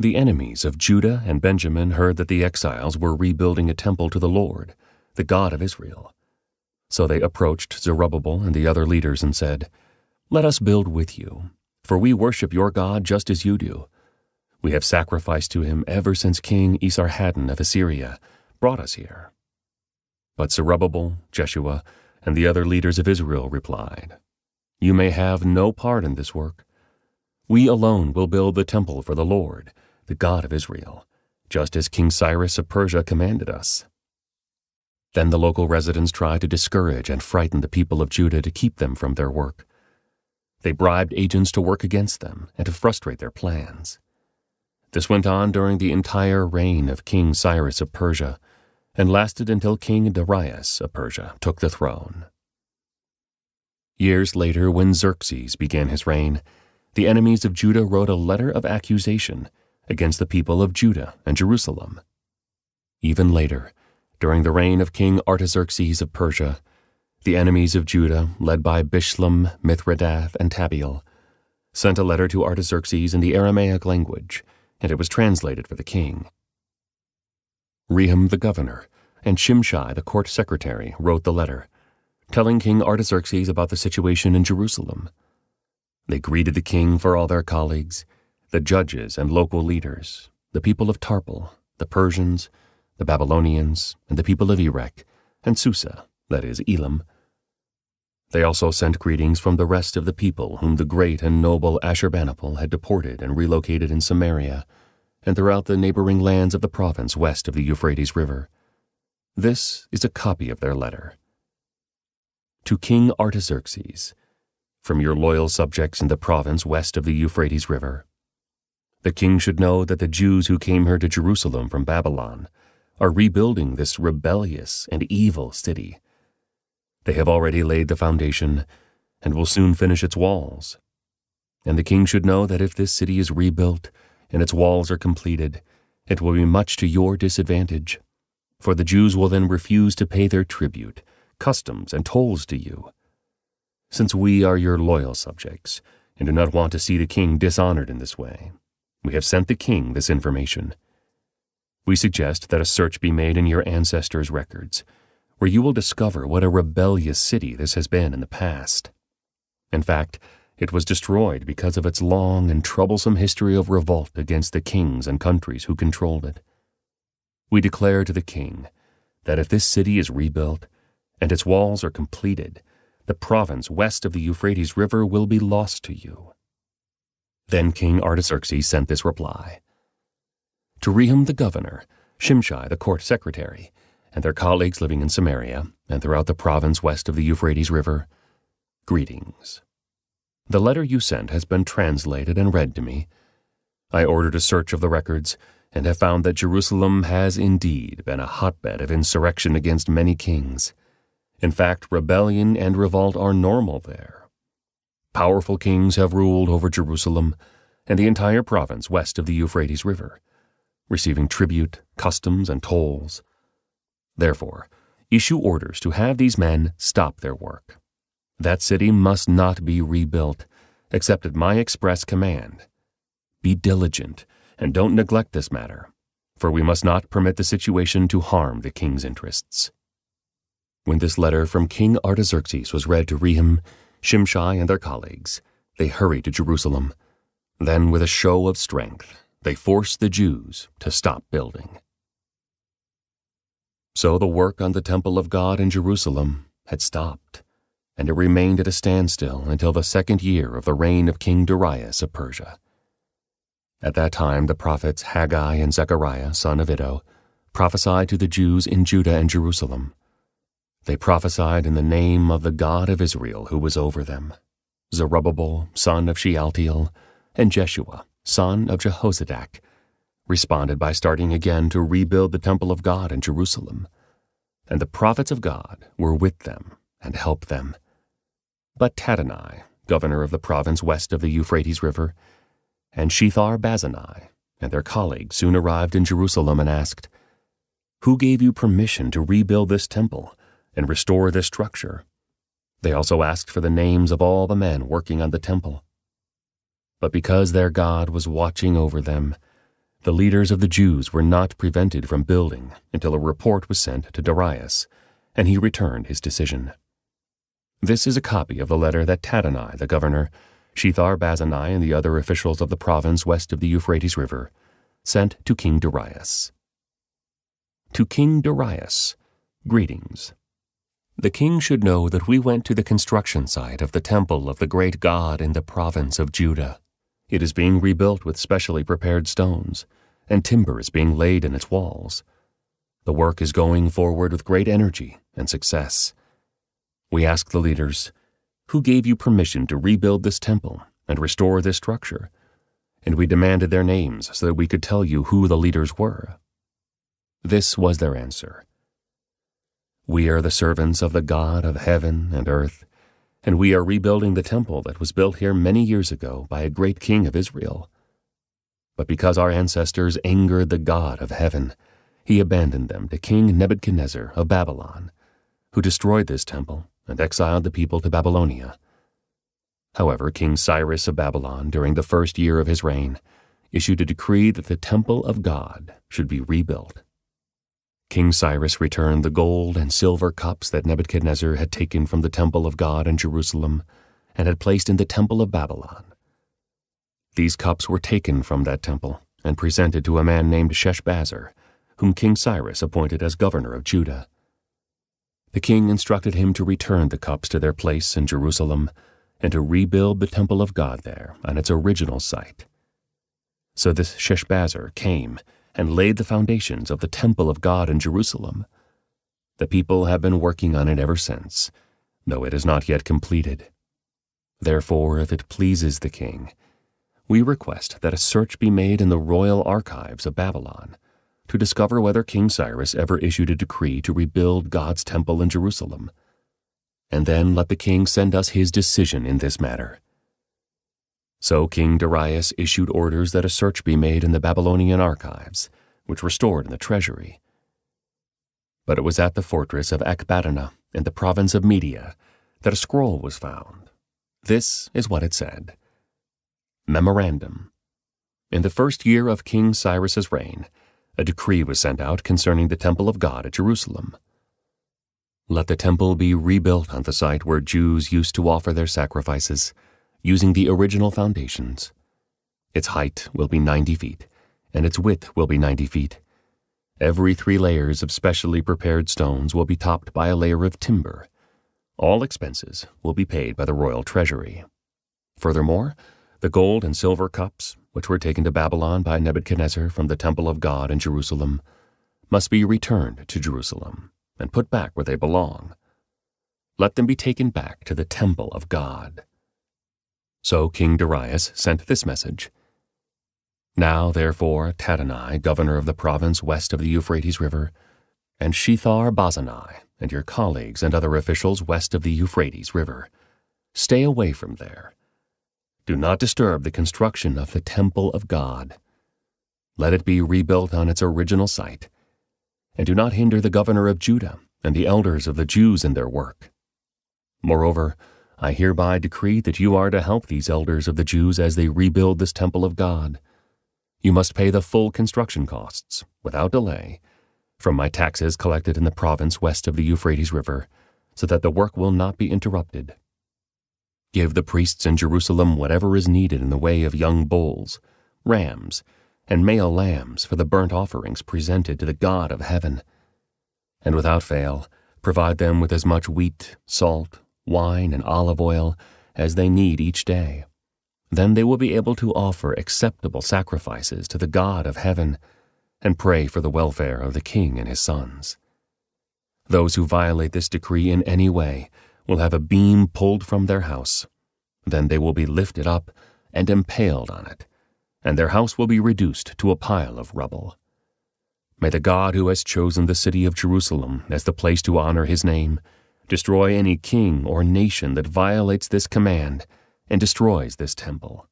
The enemies of Judah and Benjamin heard that the exiles were rebuilding a temple to the Lord, the God of Israel. So they approached Zerubbabel and the other leaders and said, "Let us build with you, for we worship your God just as you do. We have sacrificed to him ever since King Esarhaddon of Assyria brought us here." But Zerubbabel, Jeshua, and the other leaders of Israel replied, "You may have no part in this work. We alone will build the temple for the Lord, the God of Israel, just as King Cyrus of Persia commanded us." Then the local residents tried to discourage and frighten the people of Judah to keep them from their work. They bribed agents to work against them and to frustrate their plans. This went on during the entire reign of King Cyrus of Persia and lasted until King Darius of Persia took the throne. Years later, when Xerxes began his reign, the enemies of Judah wrote a letter of accusation against the people of Judah and Jerusalem. Even later, during the reign of King Artaxerxes of Persia, the enemies of Judah, led by Bishlam, Mithredath, and Tabeel, sent a letter to Artaxerxes in the Aramaic language, and it was translated for the king. Rehum the governor and Shimshai the court secretary wrote the letter, telling King Artaxerxes about the situation in Jerusalem. They greeted the king for all their colleagues, the judges and local leaders, the people of Tarpel, the Persians, the Babylonians, and the people of Erech, and Susa, that is, Elam. They also sent greetings from the rest of the people whom the great and noble Ashurbanipal had deported and relocated in Samaria and throughout the neighboring lands of the province west of the Euphrates River. This is a copy of their letter. To King Artaxerxes, from your loyal subjects in the province west of the Euphrates River. The king should know that the Jews who came here to Jerusalem from Babylon are rebuilding this rebellious and evil city. They have already laid the foundation and will soon finish its walls. And the king should know that if this city is rebuilt and its walls are completed, it will be much to your disadvantage, for the Jews will then refuse to pay their tribute, customs, and tolls to you. Since we are your loyal subjects and do not want to see the king dishonored in this way, we have sent the king this information. We suggest that a search be made in your ancestors' records, where you will discover what a rebellious city this has been in the past. In fact, it was destroyed because of its long and troublesome history of revolt against the kings and countries who controlled it. We declare to the king that if this city is rebuilt and its walls are completed, the province west of the Euphrates River will be lost to you." Then King Artaxerxes sent this reply. To Rehum the governor, Shimshai the court secretary, and their colleagues living in Samaria and throughout the province west of the Euphrates River, greetings. The letter you sent has been translated and read to me. I ordered a search of the records and have found that Jerusalem has indeed been a hotbed of insurrection against many kings. In fact, rebellion and revolt are normal there. Powerful kings have ruled over Jerusalem and the entire province west of the Euphrates River, receiving tribute, customs, and tolls. Therefore, issue orders to have these men stop their work. That city must not be rebuilt, except at my express command. Be diligent, and don't neglect this matter, for we must not permit the situation to harm the king's interests. When this letter from King Artaxerxes was read to Rehum, Shimshai, and their colleagues, they hurried to Jerusalem. Then, with a show of strength, they forced the Jews to stop building. So the work on the temple of God in Jerusalem had stopped, and it remained at a standstill until the 2nd year of the reign of King Darius of Persia. At that time the prophets Haggai and Zechariah, son of Iddo, prophesied to the Jews in Judah and Jerusalem. They prophesied in the name of the God of Israel who was over them, Zerubbabel, son of Shealtiel, and Jeshua, son of Jehozadak, responded by starting again to rebuild the temple of God in Jerusalem. And the prophets of God were with them and helped them. But Tatanai, governor of the province west of the Euphrates River, and Shethar-Bazanai and their colleagues soon arrived in Jerusalem and asked, "Who gave you permission to rebuild this temple and restore this structure?" They also asked for the names of all the men working on the temple. But because their God was watching over them, The leaders of the Jews were not prevented from building until a report was sent to Darius, and he returned his decision. This is a copy of the letter that Tadenai, the governor, Shethar-Bozenai, and the other officials of the province west of the Euphrates River sent to King Darius. To King Darius, greetings. The king should know that we went to the construction site of the temple of the great God in the province of Judah. It is being rebuilt with specially prepared stones, and timber is being laid in its walls. The work is going forward with great energy and success. We asked the leaders, "Who gave you permission to rebuild this temple and restore this structure?" And we demanded their names so that we could tell you who the leaders were. This was their answer. "We are the servants of the God of heaven and earth, and we are rebuilding the temple that was built here many years ago by a great king of Israel. But because our ancestors angered the God of heaven, he abandoned them to King Nebuchadnezzar of Babylon, who destroyed this temple and exiled the people to Babylonia. However, King Cyrus of Babylon, during the first year of his reign, issued a decree that the temple of God should be rebuilt. King Cyrus returned the gold and silver cups that Nebuchadnezzar had taken from the temple of God in Jerusalem and had placed in the temple of Babylon. These cups were taken from that temple and presented to a man named Sheshbazzar, whom King Cyrus appointed as governor of Judah. The king instructed him to return the cups to their place in Jerusalem and to rebuild the temple of God there on its original site. So this Sheshbazzar came and laid the foundations of the temple of God in Jerusalem. The people have been working on it ever since, though it is not yet completed. Therefore, if it pleases the king, we request that a search be made in the royal archives of Babylon to discover whether King Cyrus ever issued a decree to rebuild God's temple in Jerusalem, and then let the king send us his decision in this matter." So King Darius issued orders that a search be made in the Babylonian archives, which were stored in the treasury. But it was at the fortress of Ecbatana in the province of Media that a scroll was found. This is what it said. Memorandum. In the first year of King Cyrus's reign, a decree was sent out concerning the temple of God at Jerusalem. Let the temple be rebuilt on the site where Jews used to offer their sacrifices, using the original foundations. Its height will be 90 feet, and its width will be 90 feet. Every 3 layers of specially prepared stones will be topped by a layer of timber. All expenses will be paid by the royal treasury. Furthermore, the gold and silver cups, which were taken to Babylon by Nebuchadnezzar from the temple of God in Jerusalem, must be returned to Jerusalem and put back where they belong. Let them be taken back to the temple of God. So King Darius sent this message. Now, therefore, Tadenai, governor of the province west of the Euphrates River, and Shethar-Bozenai, and your colleagues and other officials west of the Euphrates River, stay away from there. Do not disturb the construction of the temple of God. Let it be rebuilt on its original site, and do not hinder the governor of Judah and the elders of the Jews in their work. Moreover, I hereby decree that you are to help these elders of the Jews as they rebuild this temple of God. You must pay the full construction costs, without delay, from my taxes collected in the province west of the Euphrates River, so that the work will not be interrupted. Give the priests in Jerusalem whatever is needed in the way of young bulls, rams, and male lambs for the burnt offerings presented to the God of heaven. And without fail, provide them with as much wheat, salt, wine, and olive oil as they need each day. Then they will be able to offer acceptable sacrifices to the God of heaven and pray for the welfare of the king and his sons. Those who violate this decree in any way will have a beam pulled from their house. Then they will be lifted up and impaled on it, and their house will be reduced to a pile of rubble. May the God who has chosen the city of Jerusalem as the place to honor his name destroy any king or nation that violates this command and destroys this temple.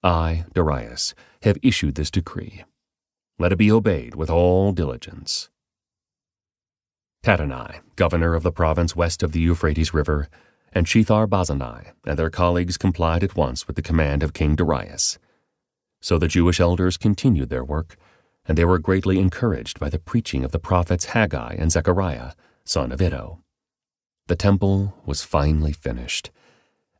I, Darius, have issued this decree. Let it be obeyed with all diligence. Tadenai, governor of the province west of the Euphrates River, and Shethar-Bozenai and their colleagues complied at once with the command of King Darius. So the Jewish elders continued their work, and they were greatly encouraged by the preaching of the prophets Haggai and Zechariah, son of Iddo. The temple was finally finished,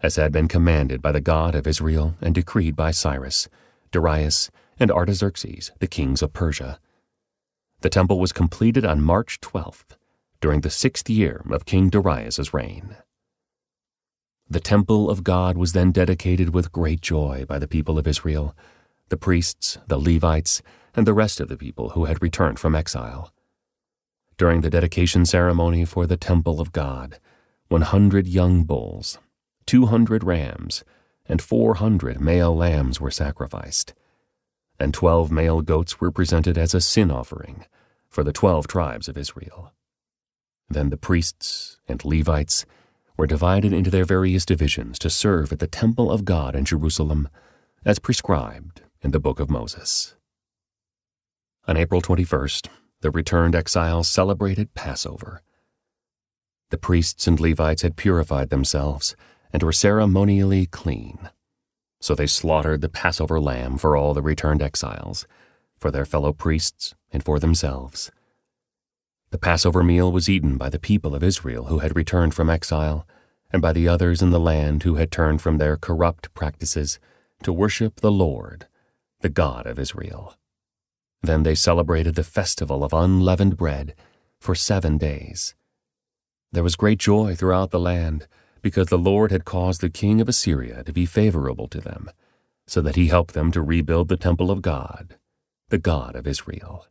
as had been commanded by the God of Israel and decreed by Cyrus, Darius, and Artaxerxes, the kings of Persia. The temple was completed on March 12th, during the 6th year of King Darius's reign. The temple of God was then dedicated with great joy by the people of Israel, the priests, the Levites, and the rest of the people who had returned from exile. During the dedication ceremony for the temple of God, 100 young bulls, 200 rams, and 400 male lambs were sacrificed, and 12 male goats were presented as a sin offering for the 12 tribes of Israel. Then the priests and Levites were divided into their various divisions to serve at the temple of God in Jerusalem, as prescribed in the book of Moses. On April 21st, the returned exiles celebrated Passover. The priests and Levites had purified themselves and were ceremonially clean. So they slaughtered the Passover lamb for all the returned exiles, for their fellow priests and for themselves. The Passover meal was eaten by the people of Israel who had returned from exile, and by the others in the land who had turned from their corrupt practices to worship the Lord, the God of Israel. Then they celebrated the festival of unleavened bread for 7 days. There was great joy throughout the land, because the Lord had caused the king of Assyria to be favorable to them, so that he helped them to rebuild the temple of God, the God of Israel.